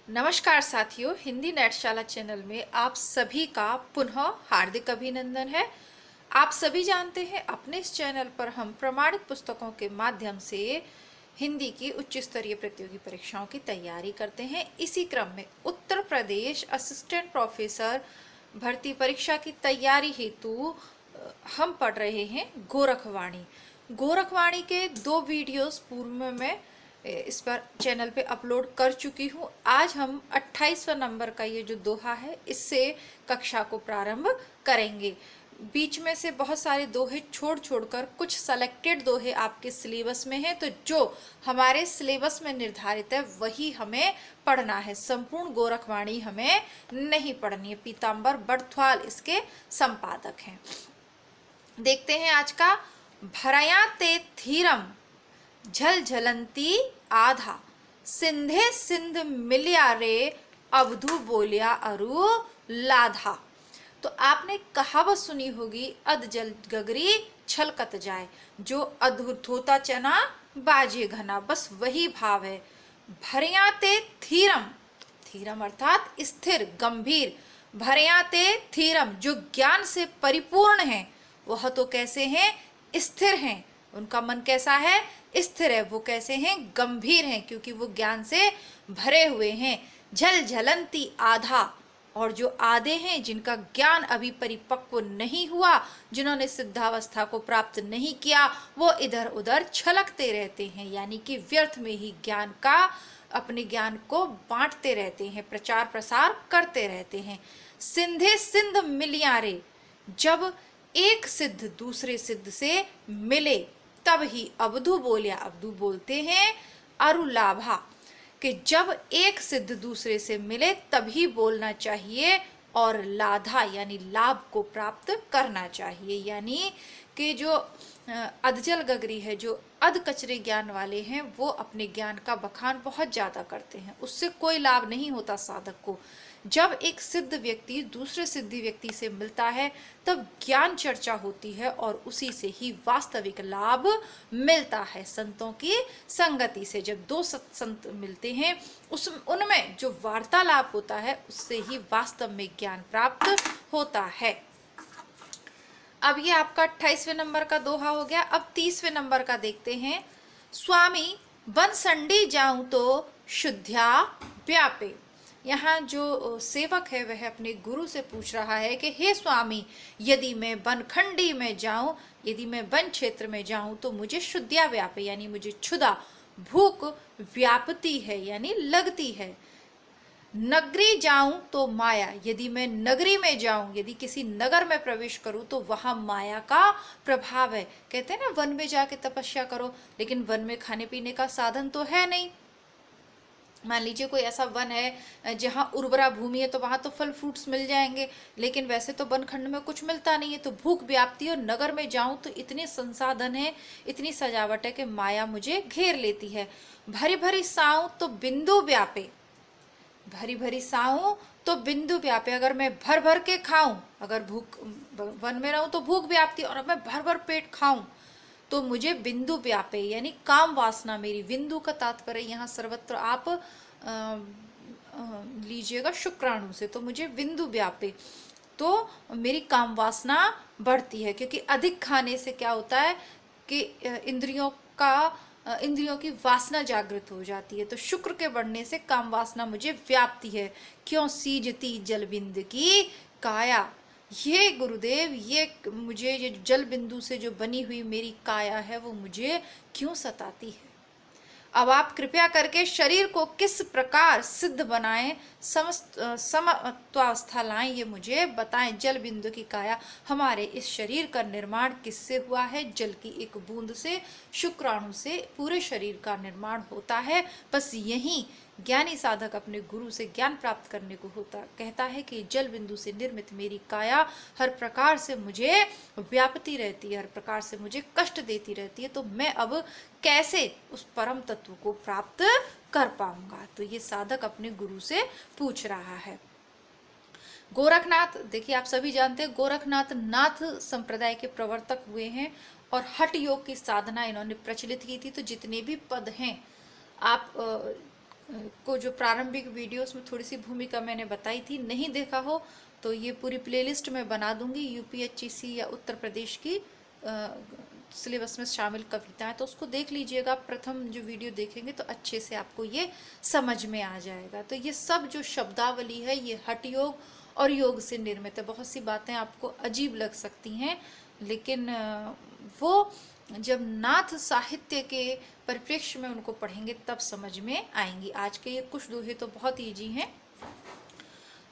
नमस्कार साथियों, हिंदी नेटशाला चैनल में आप सभी का पुनः हार्दिक अभिनंदन है। आप सभी जानते हैं अपने इस चैनल पर हम प्रमाणित पुस्तकों के माध्यम से हिंदी की उच्च स्तरीय प्रतियोगी परीक्षाओं की तैयारी करते हैं। इसी क्रम में उत्तर प्रदेश असिस्टेंट प्रोफेसर भर्ती परीक्षा की तैयारी हेतु हम पढ़ रहे हैं गोरखवाणी। गोरखवाणी के 2 वीडियोस पूर्व में मैं इस पर चैनल पे अपलोड कर चुकी हूँ। आज हम 28वां नंबर का ये जो दोहा है इससे कक्षा को प्रारंभ करेंगे। बीच में से बहुत सारे दोहे छोड़ छोड़कर कुछ सेलेक्टेड दोहे आपके सिलेबस में हैं, तो जो हमारे सिलेबस में निर्धारित है वही हमें पढ़ना है। संपूर्ण गोरखवाणी हमें नहीं पढ़नी है। पीताम्बर बड़थवाल इसके संपादक हैं। देखते हैं आज का। भरया ते थीरम झल झलंती आधा, सिंधे सिंध मिलिया रे अवधु बोलिया अरु लाधा। तो आपने कहावत सुनी होगी, अध जल गगरी छलकत जाए, जो अद्भुत होता चना बाजे घना। बस वही भाव है। भरयाते थीरम, थीरम अर्थात स्थिर गंभीर। भरयाते थीरम, जो ज्ञान से परिपूर्ण है वह तो कैसे हैं? स्थिर हैं। उनका मन कैसा है? स्थिर है। वो कैसे हैं? गंभीर हैं, क्योंकि वो ज्ञान से भरे हुए हैं। झल झलंती आधा, और जो आधे हैं जिनका ज्ञान अभी परिपक्व नहीं हुआ, जिन्होंने सिद्धावस्था को प्राप्त नहीं किया, वो इधर उधर छलकते रहते हैं, यानी कि व्यर्थ में ही ज्ञान का अपने ज्ञान को बांटते रहते हैं, प्रचार प्रसार करते रहते हैं। सिंधे सिंध मिलियारे, जब एक सिद्ध दूसरे सिद्ध से मिले तब ही अवधु बोलिया, अवधु बोलते हैं अरुलाभा, कि जब एक सिद्ध दूसरे से मिले तभी बोलना चाहिए, और लाधा यानी लाभ को प्राप्त करना चाहिए। यानी कि जो अधजल गगरी है, जो अध कचरे ज्ञान वाले हैं, वो अपने ज्ञान का बखान बहुत ज़्यादा करते हैं, उससे कोई लाभ नहीं होता साधक को। जब एक सिद्ध व्यक्ति दूसरे सिद्धि व्यक्ति से मिलता है तब ज्ञान चर्चा होती है, और उसी से ही वास्तविक लाभ मिलता है। संतों की संगति से जब 2 संत मिलते हैं, उनमें जो वार्तालाप होता है उससे ही वास्तव में ज्ञान प्राप्त होता है। अब ये आपका 28वें नंबर का दोहा हो गया। अब 30वें नंबर का देखते हैं। स्वामी बन संडी जाऊं तो शुद्ध्या व्यापे। यहाँ जो सेवक है वह अपने गुरु से पूछ रहा है कि हे स्वामी, यदि मैं बनखंडी में जाऊं, यदि मैं वन क्षेत्र में जाऊं तो मुझे शुद्ध्या व्यापे, यानी मुझे क्षुधा भूख व्यापती है, यानी लगती है। नगरी जाऊं तो माया, यदि मैं नगरी में जाऊं, यदि किसी नगर में प्रवेश करूं तो वहां माया का प्रभाव है। कहते हैं ना, वन में जाके तपस्या करो, लेकिन वन में खाने पीने का साधन तो है नहीं। मान लीजिए कोई ऐसा वन है जहाँ उर्वरा भूमि है, तो वहां तो फल फ्रूट्स मिल जाएंगे, लेकिन वैसे तो वनखंड में कुछ मिलता नहीं है, तो भूख व्याप्ति। और नगर में जाऊं तो इतने संसाधन है, इतनी सजावट है कि माया मुझे घेर लेती है। भरी भरी साऊं तो बिंदु व्यापे, भरी भरी साऊं तो बिंदु व्यापे। अगर मैं भर भर के खाऊं, अगर भूख वन में रहूं तो भूख व्याप्ति, और मैं भर भर पेट खाऊं तो मुझे बिंदु व्यापे, यानी काम वासना मेरी। बिंदु का तात्पर्य यहाँ सर्वत्र आप लीजिएगा शुक्राणु से, तो मुझे बिंदु व्यापे, तो मेरी काम वासना बढ़ती है। क्योंकि अधिक खाने से क्या होता है कि इंद्रियों की वासना जागृत हो जाती है, तो शुक्र के बढ़ने से काम वासना मुझे व्याप्ति है। क्यों सीजती जल बिंद की काया, ये गुरुदेव, ये मुझे ये जल बिंदु से जो बनी हुई मेरी काया है वो मुझे क्यों सताती है। अब आप कृपया करके शरीर को किस प्रकार सिद्ध बनाएं, समत्वावस्था लाएं, ये मुझे बताएं। जल बिंदु की काया, हमारे इस शरीर का निर्माण किससे हुआ है? जल की एक बूंद से, शुक्राणु से पूरे शरीर का निर्माण होता है। बस यही ज्ञानी साधक अपने गुरु से ज्ञान प्राप्त करने को कहता है कि जल बिंदु से निर्मित मेरी काया हर प्रकार से मुझे व्यापती रहती है, हर प्रकार से कष्ट कष्ट देती रहती है, तो मैं अब कैसे उस परम तत्व को प्राप्त कर पाऊंगा। तो ये साधक अपने गुरु से पूछ रहा है। गोरखनाथ, देखिए आप सभी जानते हैं गोरखनाथ नाथ संप्रदाय के प्रवर्तक हुए हैं, और हठ योग की साधना इन्होंने प्रचलित की थी। तो जितने भी पद हैं आप को जो प्रारंभिक वीडियोस में थोड़ी सी भूमिका मैंने बताई थी, नहीं देखा हो तो ये पूरी प्लेलिस्ट में बना दूंगी, यूपीएचईसी या उत्तर प्रदेश की सिलेबस में शामिल कविताएं, तो उसको देख लीजिएगा। प्रथम जो वीडियो देखेंगे तो अच्छे से आपको ये समझ में आ जाएगा। तो ये सब जो शब्दावली है ये हठ योग और योग से निर्मित है। बहुत सी बातें आपको अजीब लग सकती हैं, लेकिन वो जब नाथ साहित्य के परिप्रेक्ष्य में उनको पढ़ेंगे तब समझ में आएंगी। आज के ये कुछ दोहे तो बहुत ईजी हैं।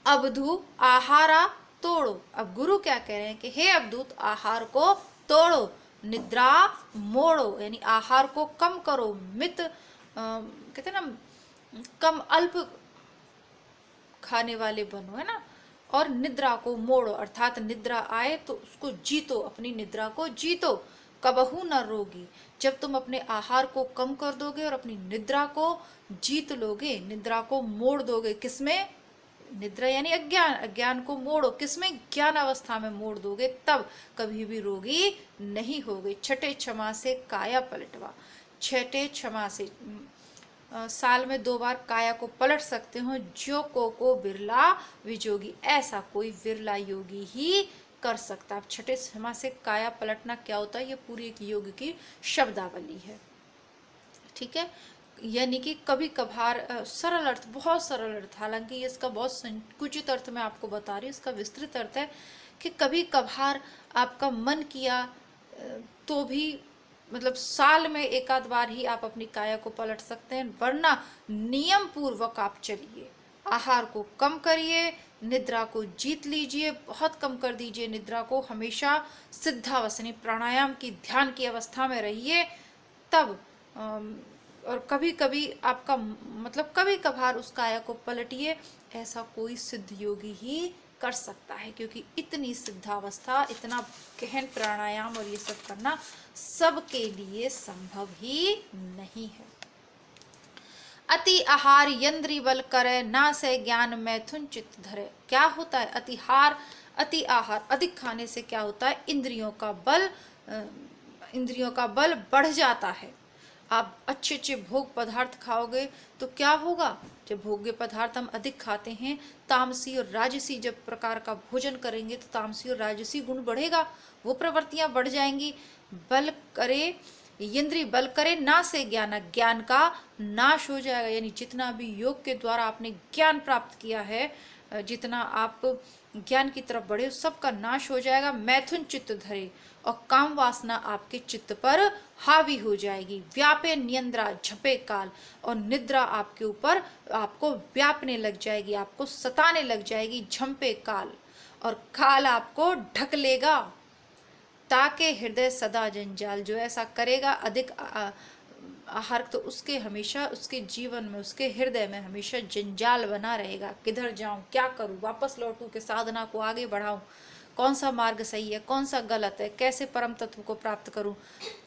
अवधू आहारा तोड़ो। अब गुरु क्या कह रहे हैं कि हे अवधूत, आहार को तोड़ो, निद्रा मोड़ो, यानी आहार को कम करो, मित कहते हैं ना, कम अल्प खाने वाले बनो, है ना, और निद्रा को मोड़ो, अर्थात निद्रा आए तो उसको जीतो, अपनी निद्रा को जीतो। कबहू न रोगी, जब तुम अपने आहार को कम कर दोगे और अपनी निद्रा को जीत लोगे, निद्रा को मोड़ दोगे, किसमें? निद्रा यानी अज्ञान, अज्ञान को मोड़ो, किसमें? ज्ञान अवस्था में मोड़ दोगे, तब कभी भी रोगी नहीं होगे। छठे क्षमा से काया पलटवा। छठे क्षमा से साल में 2 बार काया को पलट सकते हो। जो को बिरला विजोगी, ऐसा कोई विरला योगी ही कर सकता। अब छठे क्षमा से काया पलटना क्या होता है, ये पूरी एक योग की शब्दावली है, ठीक है। यानी कि कभी कभार, सरल अर्थ, बहुत सरल अर्थ, हालांकि इसका बहुत संकुचित अर्थ मैं आपको बता रही हूँ। इसका विस्तृत अर्थ है कि कभी कभार आपका मन किया तो भी, मतलब साल में 1 आध बार ही आप अपनी काया को पलट सकते हैं, वरना नियम पूर्वक आप चलिए। आहार को कम करिए, निद्रा को जीत लीजिए, बहुत कम कर दीजिए निद्रा को। हमेशा सिद्धावस्था प्राणायाम की, ध्यान की अवस्था में रहिए, तब और कभी कभी आपका, मतलब कभी कभार उस काया को पलटिए। ऐसा कोई सिद्ध योगी ही कर सकता है, क्योंकि इतनी सिद्धावस्था, इतना गहन प्राणायाम और ये सब करना सबके लिए संभव ही नहीं है। अति आहार यंद्री बल करे, ना से ज्ञान मैथुन चित्त धरे। क्या होता है अतिहार, अति आहार, अधिक खाने से क्या होता है? इंद्रियों का बल बढ़ जाता है। आप अच्छे अच्छे भोग पदार्थ खाओगे तो क्या होगा? जब भोग्य पदार्थ हम अधिक खाते हैं, तामसी और राजसी जब प्रकार का भोजन करेंगे तो तामसी और राजसी गुण बढ़ेगा, वो प्रवृत्तियां बढ़ जाएंगी। बल करे, इंद्रिय बल करे, ना से ज्ञान, ज्ञान का नाश हो जाएगा। यानी जितना भी योग के द्वारा आपने ज्ञान प्राप्त किया है, जितना आप ज्ञान की तरफ बढ़े, सबका नाश हो जाएगा। मैथुन चित्त धरे, और काम वासना आपके चित्त पर हावी हो जाएगी। व्यापे नियंद्रा झपे काल, और निद्रा आपके ऊपर आपको व्यापने लग जाएगी, आपको सताने लग जाएगी। झंपे काल, और काल आपको ढक लेगा। ताके हृदय सदा जंजाल, जो ऐसा करेगा अधिक आहार, तो उसके हमेशा, उसके जीवन में, उसके हृदय में हमेशा जंजाल बना रहेगा। किधर जाऊं, क्या करूं, वापस लौटूं कि साधना को आगे बढ़ाऊं, कौन सा मार्ग सही है, कौन सा गलत है, कैसे परम तत्व को प्राप्त करूं,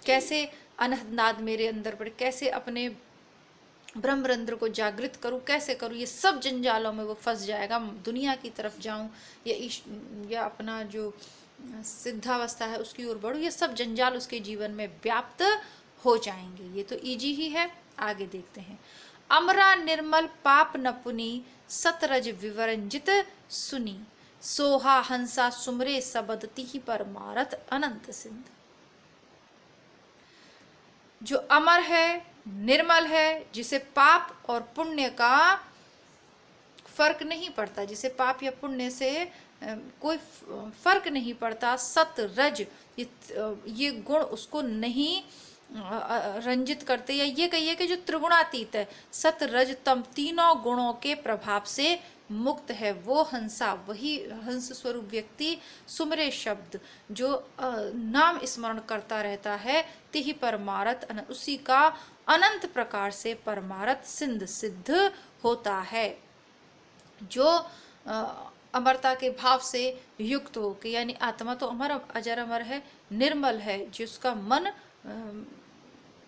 कैसे अनहद मेरे अंदर पड़े, कैसे अपने ब्रह्मरंध्र को जागृत करूं, कैसे करूं, ये सब जंजालों में वो फंस जाएगा। दुनिया की तरफ जाऊं या अपना जो सिद्धावस्था है उसकी ओर बढ़ूं, ये सब जंजाल उसके जीवन में व्याप्त हो जाएंगे। ये तो इजी ही है। आगे देखते हैं। अमरा निर्मल पाप न पुनी, सतरज विवरंजित सुनी, सोहा हंसा सुमरे सबदती ही परमारथ अनंत सिंध। जो अमर है, निर्मल है, जिसे पाप और पुण्य का फर्क नहीं पड़ता, जिसे पाप या पुण्य से कोई फर्क नहीं पड़ता, सत रज ये गुण उसको नहीं रंजित करते, या ये कहिए कि जो त्रिगुणातीत है, सत रज तम, तीनों गुणों के प्रभाव से मुक्त है। वो हंसा, वही हंस स्वरूप व्यक्ति, सुमरे शब्द, जो नाम स्मरण करता रहता है, तिहि परमारथ, उसी का अनंत प्रकार से परमारथ सिंध सिद्ध होता है। जो अमरता के भाव से युक्त हो के, यानी आत्मा तो अमर अजर अमर है, निर्मल है, जिसका मन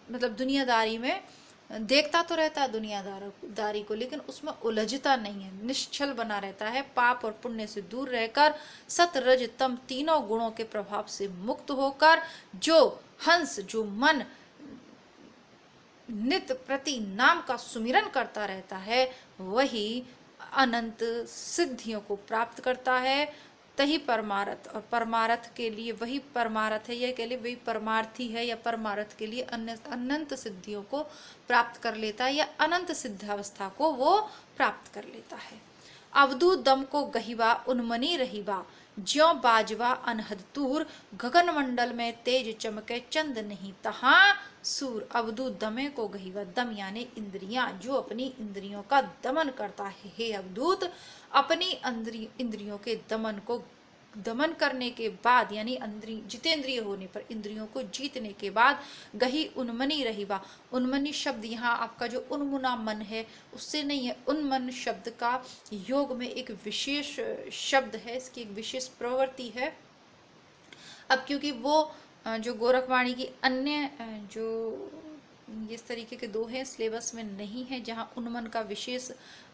मतलब दुनियादारी में देखता तो रहता है दुनियादारी को, लेकिन उसमें उलझता नहीं है, निश्चल बना रहता है, पाप और पुण्य से दूर रहकर, सत रज तम तीनों गुणों के प्रभाव से मुक्त होकर, जो हंस, जो मन नित्य प्रति नाम का सुमिरन करता रहता है वही अनंत सिद्धियों को प्राप्त करता है। तही परमार्थ, और परमार्थ के लिए वही परमार्थ है, यह कह लिए वही परमार्थी है, या परमार्थ के लिए अनंत सिद्धियों को प्राप्त कर लेता है, या अनंत सिद्धावस्था को वो प्राप्त कर लेता है। अवधू दम को गहिबा उन्मनी रहीबा, ज्यों बाजवा अनहद तूर, गगन मंडल में तेज चमके चंद नहीं तहां सूर। अवधू दमे को गहिबा, दम यानी इंद्रियां, जो अपनी इंद्रियों का दमन करता है। हे अवधूत, अपनी इंद्रियों के दमन करने के बाद, यानी जितेंद्रिय होने पर, इंद्रियों को जीतने के बाद, गही उन्मनी रहीबा। उन्मनी शब्द यहाँ आपका जो उन्मुना मन है उससे नहीं है, उन्मन शब्द का योग में एक विशेष शब्द है, इसकी एक विशेष प्रवृत्ति है। अब क्योंकि वो जो गोरखवाणी की अन्य जो इस तरीके के दो हैं सिलेबस में नहीं है जहाँ उन्मन का विशेष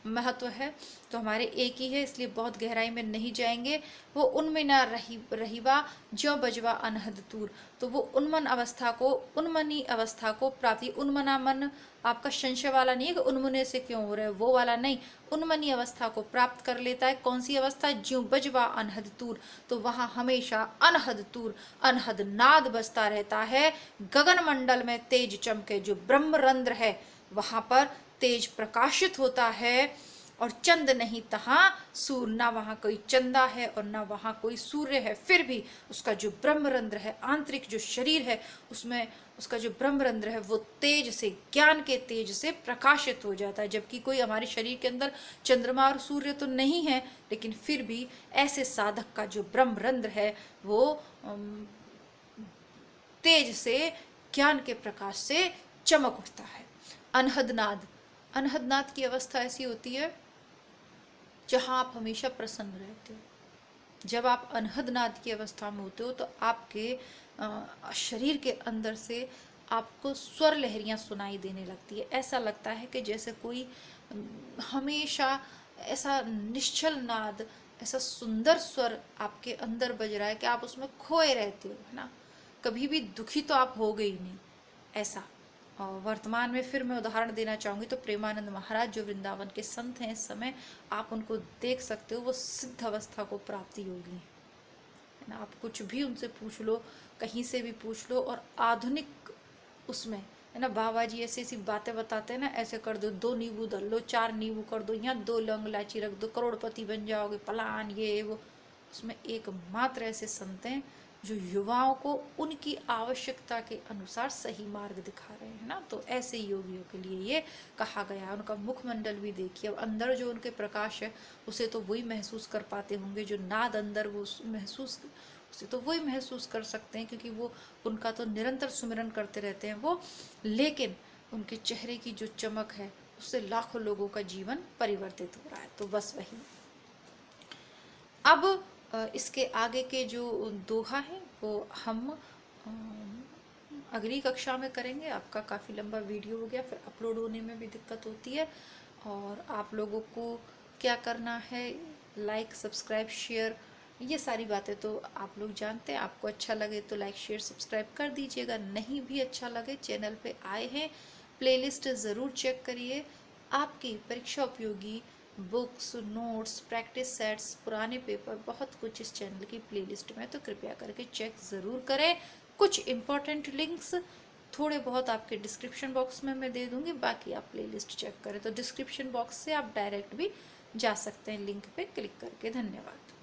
महत्व है, तो हमारे एक ही है, इसलिए बहुत गहराई में नहीं जाएंगे। वो उनमें ना रहीबा ज्यों बजवा अनहद तूर, तो वो उन्मन अवस्था को, उन्मनी अवस्था को प्राप्ति, उन्मना मन आपका संशय वाला नहीं है कि उन्मुने से क्यों हो रहा है, वो वाला नहीं, उन्मनी अवस्था को प्राप्त कर लेता है। कौन सी अवस्था? ज्यों बजवा अनहद तूर, तो वहां हमेशा अनहद तूर, अनहद नाद बजता रहता है। गगन मंडल में तेज चमके, जो ब्रह्मरंध्र है वहां पर तेज प्रकाशित होता है, और चंद नहीं तहां सूर, ना वहां कोई चंदा है और ना वहां कोई सूर्य है, फिर भी उसका जो ब्रह्मरंध्र है, आंतरिक जो शरीर है, उसमें उसका जो ब्रह्मरंध्र है वो तेज से, ज्ञान के तेज से प्रकाशित हो जाता है। जबकि कोई हमारे शरीर के अंदर चंद्रमा और सूर्य तो नहीं है, लेकिन फिर भी ऐसे साधक का जो ब्रह्मरंध्र है वो तेज से, ज्ञान के प्रकाश से चमक उठता है। अनहदनाद, अनहदनाद की अवस्था ऐसी होती है जहां आप हमेशा प्रसन्न रहते हो। जब आप अनहदनाद की अवस्था में होते हो तो आपके शरीर के अंदर से आपको स्वर लहरियां सुनाई देने लगती है। ऐसा लगता है कि जैसे कोई हमेशा ऐसा निश्चल नाद, ऐसा सुंदर स्वर आपके अंदर बज रहा है कि आप उसमें खोए रहते हो, है ना। कभी भी दुखी तो आप हो गए ही नहीं, ऐसा। और वर्तमान में फिर मैं उदाहरण देना चाहूँगी तो प्रेमानंद महाराज जो वृंदावन के संत हैं इस समय, आप उनको देख सकते हो, वो सिद्ध अवस्था को प्राप्ति योगी है ना। आप कुछ भी उनसे पूछ लो, कहीं से भी पूछ लो, और आधुनिक उसमें है ना, बाबा जी ऐसी ऐसी बातें बताते हैं ना, ऐसे कर दो, 2 नींबू धर लो, 4 नींबू कर दो, यहाँ 2 लौंग इलायची रख दो, करोड़पति बन जाओगे, पलान ये वो। उसमें एकमात्र ऐसे संत हैं जो युवाओं को उनकी आवश्यकता के अनुसार सही मार्ग दिखा रहे हैं ना। तो ऐसे योगियों के लिए ये कहा गया है। उनका मुखमंडल भी देखिए, अब अंदर जो उनके प्रकाश है उसे तो वही महसूस कर पाते होंगे, जो नाद अंदर वो महसूस, उसे तो वही महसूस कर सकते हैं, क्योंकि वो उनका तो निरंतर सुमिरन करते रहते हैं वो। लेकिन उनके चेहरे की जो चमक है उससे लाखों लोगों का जीवन परिवर्तित हो रहा है। तो बस वही। अब इसके आगे के जो दोहा है वो हम अगली कक्षा में करेंगे। आपका काफ़ी लंबा वीडियो हो गया, फिर अपलोड होने में भी दिक्कत होती है। और आप लोगों को क्या करना है, लाइक, सब्सक्राइब, शेयर, ये सारी बातें तो आप लोग जानते हैं। आपको अच्छा लगे तो लाइक, शेयर, सब्सक्राइब कर दीजिएगा। नहीं भी अच्छा लगे, चैनल पे आए हैं, प्लेलिस्ट ज़रूर चेक करिए। आपकी परीक्षा उपयोगी बुक्स, नोट्स, प्रैक्टिस सेट्स, पुराने पेपर, बहुत कुछ इस चैनल की प्लेलिस्ट में, तो कृपया करके चेक ज़रूर करें। कुछ इम्पोर्टेंट लिंक्स थोड़े बहुत आपके डिस्क्रिप्शन बॉक्स में मैं दे दूंगी, बाकी आप प्लेलिस्ट चेक करें। तो डिस्क्रिप्शन बॉक्स से आप डायरेक्ट भी जा सकते हैं लिंक पे क्लिक करके। धन्यवाद।